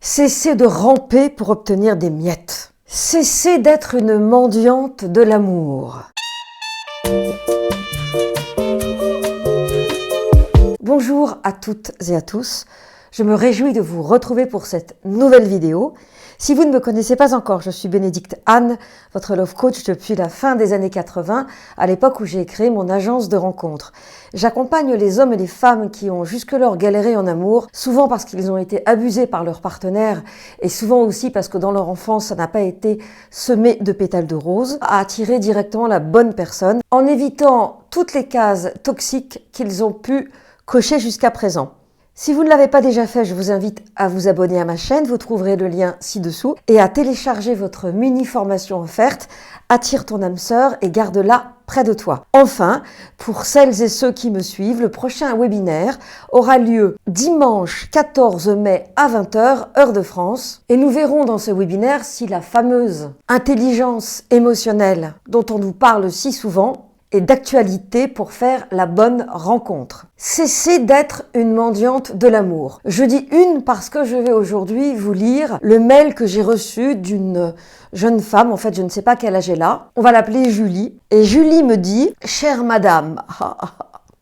Cessez de ramper pour obtenir des miettes. Cessez d'être une mendiante de l'amour. Bonjour à toutes et à tous. Je me réjouis de vous retrouver pour cette nouvelle vidéo. Si vous ne me connaissez pas encore, je suis Bénédicte Anne, votre love coach depuis la fin des années 80, à l'époque où j'ai créé mon agence de rencontres. J'accompagne les hommes et les femmes qui ont jusque-lors galéré en amour, souvent parce qu'ils ont été abusés par leur partenaire et souvent aussi parce que dans leur enfance, ça n'a pas été semé de pétales de rose, à attirer directement la bonne personne en évitant toutes les cases toxiques qu'ils ont pu cocher jusqu'à présent. Si vous ne l'avez pas déjà fait, je vous invite à vous abonner à ma chaîne, vous trouverez le lien ci-dessous, et à télécharger votre mini-formation offerte « Attire ton âme sœur et garde-la près de toi ». Enfin, pour celles et ceux qui me suivent, le prochain webinaire aura lieu dimanche 14 mai à 20h, heure de France, et nous verrons dans ce webinaire si la fameuse intelligence émotionnelle dont on nous parle si souvent et d'actualité pour faire la bonne rencontre. Cessez d'être une mendiante de l'amour. Je dis une parce que je vais aujourd'hui vous lire le mail que j'ai reçu d'une jeune femme, en fait je ne sais pas quel âge elle a, on va l'appeler Julie, et Julie me dit « Chère madame,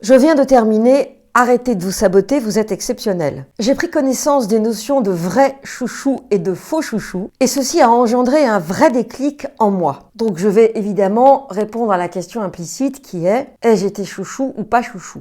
je viens de terminer. Arrêtez de vous saboter, vous êtes exceptionnelle. J'ai pris connaissance des notions de vrai chouchou et de faux chouchou, et ceci a engendré un vrai déclic en moi. Donc je vais évidemment répondre à la question implicite qui est « ai-je été chouchou ou pas chouchou ?»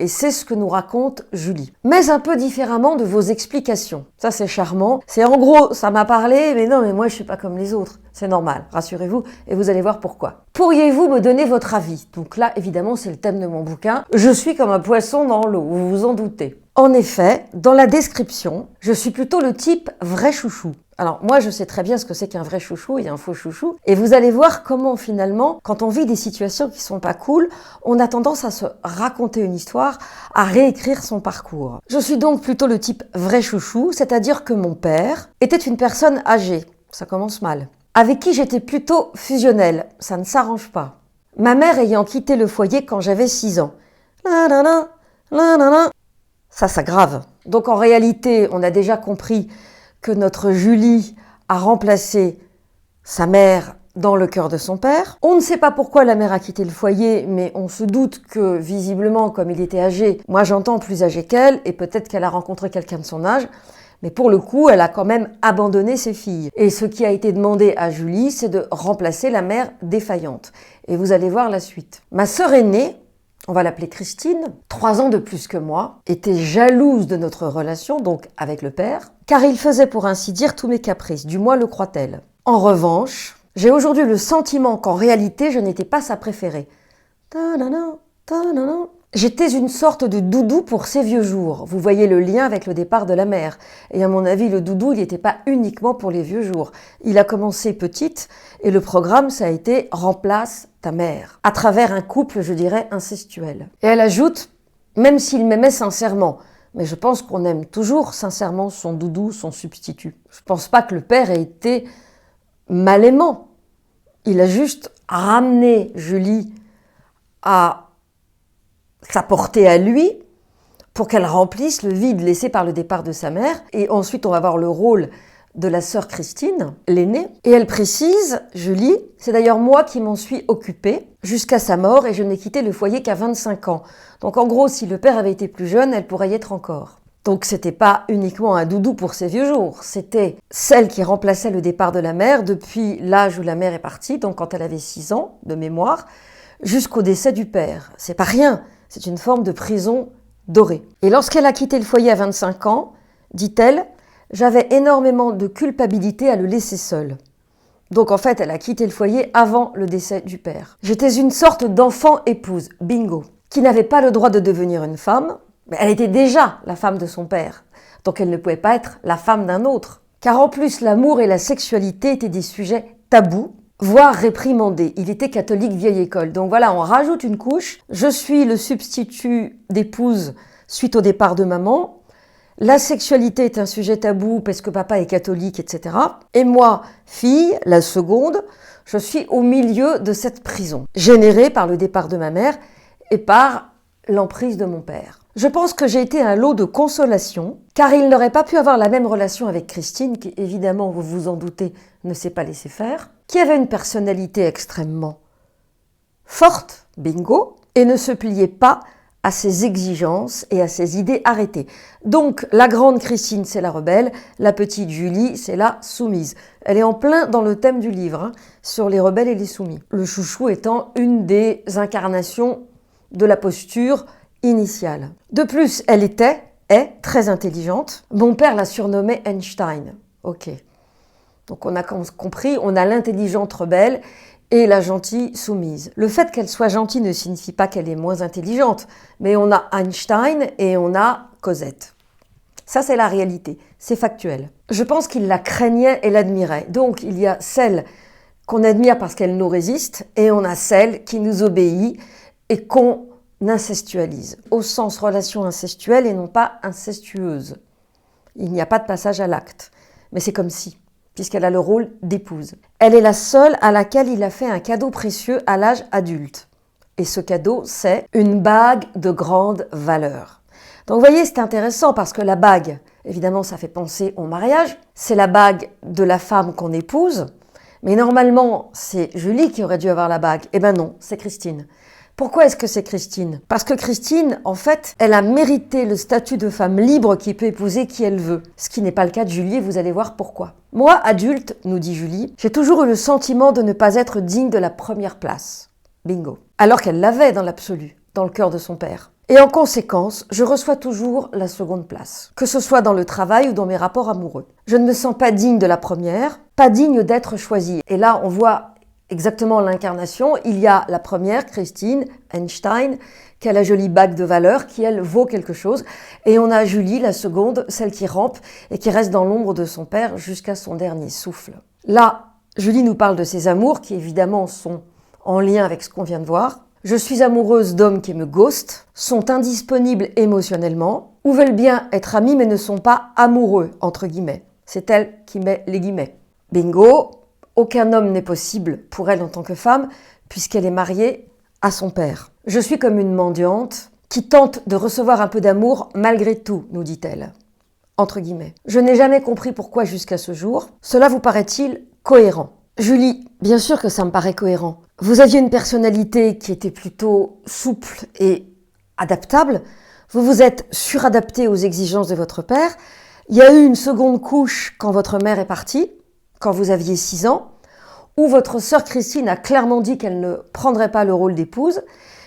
Et c'est ce que nous raconte Julie. Mais un peu différemment de vos explications. Ça c'est charmant. C'est en gros, ça m'a parlé, mais non, mais moi je suis pas comme les autres. C'est normal, rassurez-vous, et vous allez voir pourquoi. Pourriez-vous me donner votre avis? Donc là, évidemment, c'est le thème de mon bouquin. Je suis comme un poisson dans l'eau, vous vous en doutez. En effet, dans la description, je suis plutôt le type vrai chouchou. Alors moi, je sais très bien ce que c'est qu'un vrai chouchou et un faux chouchou. Et vous allez voir comment finalement, quand on vit des situations qui sont pas cool, on a tendance à se raconter une histoire, à réécrire son parcours. Je suis donc plutôt le type vrai chouchou, c'est-à-dire que mon père était une personne âgée. Ça commence mal. Avec qui j'étais plutôt fusionnelle. Ça ne s'arrange pas. Ma mère ayant quitté le foyer quand j'avais 6 ans. Ça s'aggrave. Donc en réalité, on a déjà compris que notre Julie a remplacé sa mère dans le cœur de son père. On ne sait pas pourquoi la mère a quitté le foyer, mais on se doute que visiblement, comme il était âgé, moi j'entends plus âgé qu'elle, et peut-être qu'elle a rencontré quelqu'un de son âge, mais pour le coup, elle a quand même abandonné ses filles. Et ce qui a été demandé à Julie, c'est de remplacer la mère défaillante. Et vous allez voir la suite. Ma sœur aînée, on va l'appeler Christine, 3 ans de plus que moi, était jalouse de notre relation, donc avec le père, car il faisait pour ainsi dire tous mes caprices, du moins le croit-elle. En revanche, j'ai aujourd'hui le sentiment qu'en réalité, je n'étais pas sa préférée. J'étais une sorte de doudou pour ses vieux jours. Vous voyez le lien avec le départ de la mère. Et à mon avis, le doudou, il n'était pas uniquement pour les vieux jours. Il a commencé petite et le programme, ça a été « remplace ta mère » à travers un couple, je dirais, incestuel. Et elle ajoute « même s'il m'aimait sincèrement ». Mais je pense qu'on aime toujours sincèrement son doudou, son substitut. Je pense pas que le père ait été mal aimant. Il a juste ramené Julie à sa portée à lui pour qu'elle remplisse le vide laissé par le départ de sa mère. Et ensuite, on va voir le rôle de la sœur Christine, l'aînée. Et elle précise, Julie, c'est d'ailleurs moi qui m'en suis occupée jusqu'à sa mort et je n'ai quitté le foyer qu'à 25 ans. Donc en gros, si le père avait été plus jeune, elle pourrait y être encore. Donc c'était pas uniquement un doudou pour ses vieux jours, c'était celle qui remplaçait le départ de la mère depuis l'âge où la mère est partie, donc quand elle avait 6 ans de mémoire, jusqu'au décès du père. C'est pas rien. C'est une forme de prison dorée. Et lorsqu'elle a quitté le foyer à 25 ans, dit-elle, j'avais énormément de culpabilité à le laisser seul. Donc en fait, elle a quitté le foyer avant le décès du père. J'étais une sorte d'enfant épouse, bingo, qui n'avait pas le droit de devenir une femme, mais elle était déjà la femme de son père. Donc elle ne pouvait pas être la femme d'un autre. Car en plus, l'amour et la sexualité étaient des sujets tabous, voire réprimandé. Il était catholique vieille école. Donc voilà, on rajoute une couche. Je suis le substitut d'épouse suite au départ de maman. La sexualité est un sujet tabou parce que papa est catholique, etc. Et moi, fille, la seconde, je suis au milieu de cette prison, générée par le départ de ma mère et par l'emprise de mon père. Je pense que j'ai été un lot de consolation, car il n'aurait pas pu avoir la même relation avec Christine, qui évidemment, vous vous en doutez, ne s'est pas laissée faire, qui avait une personnalité extrêmement forte, bingo, et ne se pliait pas à ses exigences et à ses idées arrêtées. Donc la grande Christine, c'est la rebelle, la petite Julie, c'est la soumise. Elle est en plein dans le thème du livre, sur les rebelles et les soumis. Le chouchou étant une des incarnations de la posture initiale. De plus, elle est très intelligente. Mon père la surnommait Einstein. Ok. Donc on a compris, on a l'intelligente rebelle et la gentille soumise. Le fait qu'elle soit gentille ne signifie pas qu'elle est moins intelligente, mais on a Einstein et on a Cosette. Ça, c'est la réalité, c'est factuel. Je pense qu'il la craignait et l'admirait. Donc, il y a celle qu'on admire parce qu'elle nous résiste, et on a celle qui nous obéit et qu'on incestualise, au sens relation incestuelle et non pas incestueuse. Il n'y a pas de passage à l'acte, mais c'est comme si, puisqu'elle a le rôle d'épouse. Elle est la seule à laquelle il a fait un cadeau précieux à l'âge adulte. Et ce cadeau, c'est une bague de grande valeur. Donc vous voyez, c'est intéressant parce que la bague, évidemment, ça fait penser au mariage. C'est la bague de la femme qu'on épouse. Mais normalement, c'est Julie qui aurait dû avoir la bague. Eh ben non, c'est Christine. Pourquoi est-ce que c'est Christine? Parce que Christine, en fait, elle a mérité le statut de femme libre qui peut épouser qui elle veut. Ce qui n'est pas le cas de Julie et vous allez voir pourquoi. Moi, adulte, nous dit Julie, j'ai toujours eu le sentiment de ne pas être digne de la première place. Bingo. Alors qu'elle l'avait dans l'absolu, dans le cœur de son père. Et en conséquence, je reçois toujours la seconde place, que ce soit dans le travail ou dans mes rapports amoureux. Je ne me sens pas digne de la première, pas digne d'être choisie. Et là, on voit exactement l'incarnation. Il y a la première, Christine, Einstein, qui a la jolie bague de valeur, qui elle vaut quelque chose. Et on a Julie, la seconde, celle qui rampe et qui reste dans l'ombre de son père jusqu'à son dernier souffle. Là, Julie nous parle de ses amours, qui évidemment sont en lien avec ce qu'on vient de voir. Je suis amoureuse d'hommes qui me ghostent, sont indisponibles émotionnellement, ou veulent bien être amis mais ne sont pas amoureux, entre guillemets. C'est elle qui met les guillemets. Bingo, aucun homme n'est possible pour elle en tant que femme, puisqu'elle est mariée à son père. Je suis comme une mendiante qui tente de recevoir un peu d'amour malgré tout, nous dit-elle. Entre guillemets. Je n'ai jamais compris pourquoi jusqu'à ce jour. Cela vous paraît-il cohérent? Julie, bien sûr que ça me paraît cohérent. Vous aviez une personnalité qui était plutôt souple et adaptable. Vous vous êtes suradapté aux exigences de votre père. Il y a eu une seconde couche quand votre mère est partie, quand vous aviez 6 ans, où votre sœur Christine a clairement dit qu'elle ne prendrait pas le rôle d'épouse.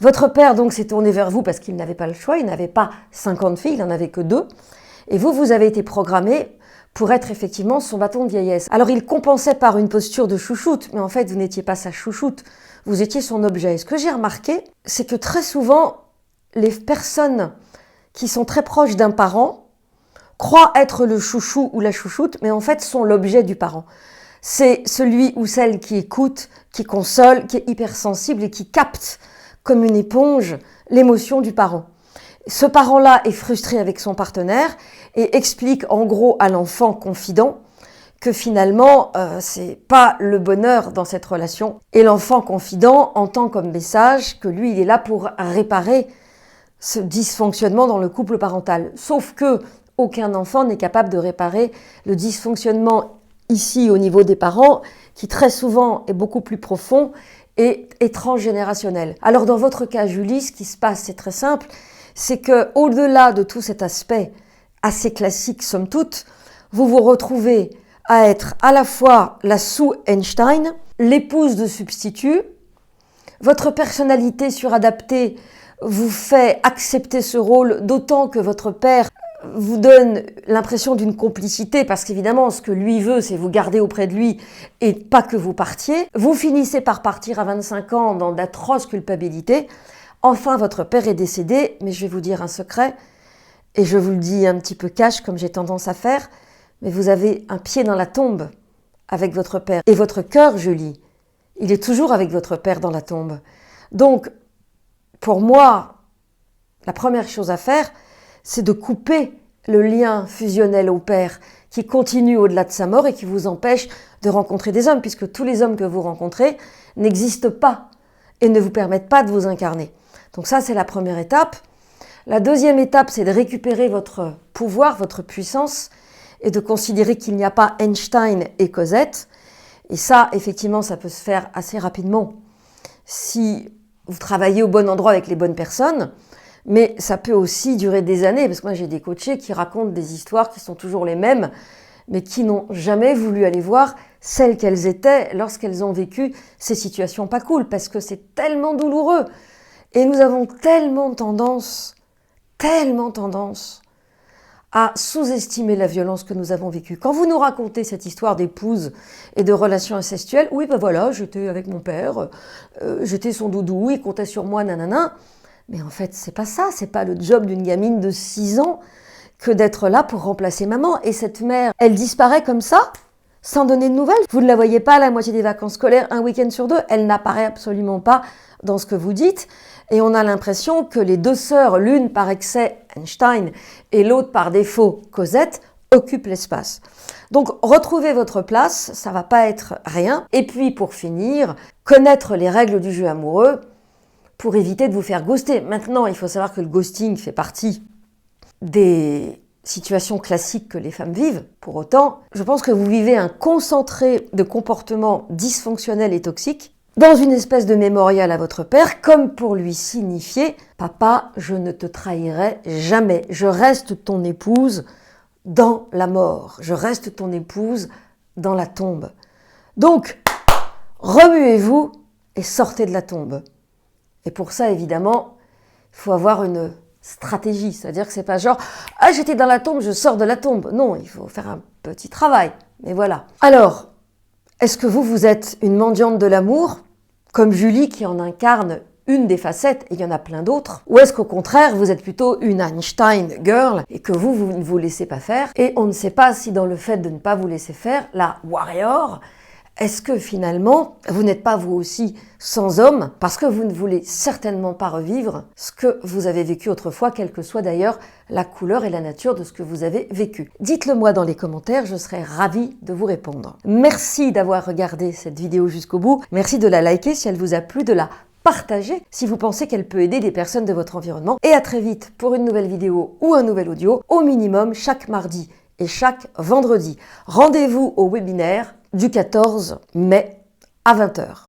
Votre père donc s'est tourné vers vous parce qu'il n'avait pas le choix, il n'avait pas 50 filles, il n'en avait que 2. Et vous avez été programmé pour être effectivement son bâton de vieillesse. Alors il compensait par une posture de chouchoute, mais en fait vous n'étiez pas sa chouchoute, vous étiez son objet. Et ce que j'ai remarqué, c'est que très souvent, les personnes qui sont très proches d'un parent croient être le chouchou ou la chouchoute, mais en fait sont l'objet du parent. C'est celui ou celle qui écoute, qui console, qui est hypersensible et qui capte comme une éponge l'émotion du parent. Ce parent-là est frustré avec son partenaire et explique en gros à l'enfant confident que finalement, c'est pas le bonheur dans cette relation. Et l'enfant confident entend comme message que lui, il est là pour réparer ce dysfonctionnement dans le couple parental. Sauf que aucun enfant n'est capable de réparer le dysfonctionnement ici au niveau des parents, qui très souvent est beaucoup plus profond et transgénérationnel. Alors dans votre cas, Julie, ce qui se passe, c'est très simple, c'est que au-delà de tout cet aspect assez classique, somme toute, vous vous retrouvez à être à la fois la sous-Einstein, l'épouse de substitut. Votre personnalité suradaptée vous fait accepter ce rôle, d'autant que votre père vous donne l'impression d'une complicité, parce qu'évidemment, ce que lui veut, c'est vous garder auprès de lui et pas que vous partiez. Vous finissez par partir à 25 ans dans d'atroces culpabilités. Enfin, votre père est décédé, mais je vais vous dire un secret, et je vous le dis un petit peu cash, comme j'ai tendance à faire, mais vous avez un pied dans la tombe avec votre père. Et votre cœur, Julie, il est toujours avec votre père dans la tombe. Donc, pour moi, la première chose à faire, c'est de couper le lien fusionnel au père qui continue au-delà de sa mort et qui vous empêche de rencontrer des hommes, puisque tous les hommes que vous rencontrez n'existent pas et ne vous permettent pas de vous incarner. Donc ça, c'est la première étape. La deuxième étape, c'est de récupérer votre pouvoir, votre puissance, et de considérer qu'il n'y a pas Einstein et Cosette. Et ça, effectivement, ça peut se faire assez rapidement si vous travaillez au bon endroit avec les bonnes personnes. Mais ça peut aussi durer des années, parce que moi j'ai des coachés qui racontent des histoires qui sont toujours les mêmes, mais qui n'ont jamais voulu aller voir celles qu'elles étaient lorsqu'elles ont vécu ces situations pas cool, parce que c'est tellement douloureux. Et nous avons tellement tendance à sous-estimer la violence que nous avons vécue. Quand vous nous racontez cette histoire d'épouse et de relations incestuelles, oui ben voilà, j'étais avec mon père, j'étais son doudou, il comptait sur moi, nanana. Mais en fait, c'est pas ça, c'est pas le job d'une gamine de 6 ans que d'être là pour remplacer maman. Et cette mère, elle disparaît comme ça, sans donner de nouvelles. Vous ne la voyez pas à la moitié des vacances scolaires, un week-end sur 2, elle n'apparaît absolument pas dans ce que vous dites. Et on a l'impression que les deux sœurs, l'une par excès Einstein et l'autre par défaut Cosette, occupent l'espace. Donc retrouvez votre place, ça va pas être rien. Et puis pour finir, connaître les règles du jeu amoureux pour éviter de vous faire ghoster. Maintenant, il faut savoir que le ghosting fait partie des situations classiques que les femmes vivent. Pour autant, je pense que vous vivez un concentré de comportements dysfonctionnels et toxiques dans une espèce de mémorial à votre père, comme pour lui signifier « Papa, je ne te trahirai jamais. Je reste ton épouse dans la mort. Je reste ton épouse dans la tombe. » Donc, remuez-vous et sortez de la tombe. Et pour ça, évidemment, il faut avoir une stratégie. C'est-à-dire que c'est pas genre « Ah, j'étais dans la tombe, je sors de la tombe. » Non, il faut faire un petit travail. Mais voilà. Alors, est-ce que vous êtes une mendiante de l'amour, comme Julie qui en incarne une des facettes, et il y en a plein d'autres? Ou est-ce qu'au contraire, vous êtes plutôt une Einstein girl, et que vous ne vous laissez pas faire? Et on ne sait pas si dans le fait de ne pas vous laisser faire, la warrior, est-ce que finalement, vous n'êtes pas vous aussi sans homme, parce que vous ne voulez certainement pas revivre ce que vous avez vécu autrefois, quelle que soit d'ailleurs la couleur et la nature de ce que vous avez vécu. Dites-le moi dans les commentaires, je serai ravie de vous répondre. Merci d'avoir regardé cette vidéo jusqu'au bout. Merci de la liker si elle vous a plu, de la partager si vous pensez qu'elle peut aider des personnes de votre environnement. Et à très vite pour une nouvelle vidéo ou un nouvel audio, au minimum chaque mardi et chaque vendredi. Rendez-vous au webinaire du 14 mai à 20 h.